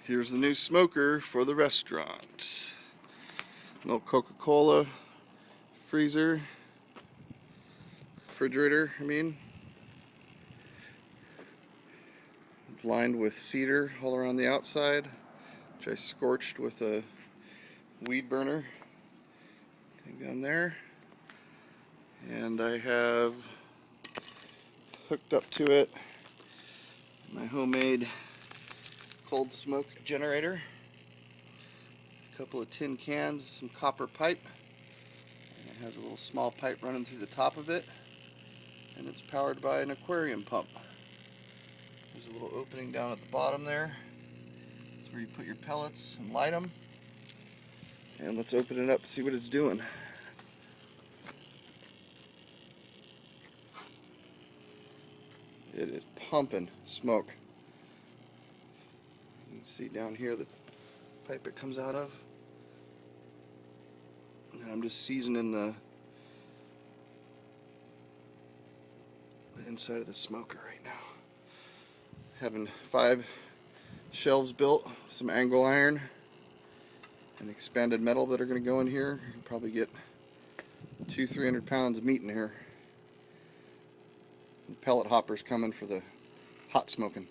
Here's the new smoker for the restaurant. No Coca-Cola refrigerator, lined with cedar all around the outside, which I scorched with a weed burner. Down there. And I have hooked up to it my homemade cold smoke generator, a couple of tin cans, some copper pipe, and it has a little small pipe running through the top of it, and it's powered by an aquarium pump. There's a little opening down at the bottom there. That's where you put your pellets and light them. And let's open it up and see what it's doing. It is pumping smoke. You can see down here the pipe it comes out of. And I'm just seasoning the inside of the smoker right now. Having 5 shelves built, some angle iron and expanded metal that are going to go in here. You can probably get 200-300 pounds of meat in here. The pellet hopper's coming for the hot smoking.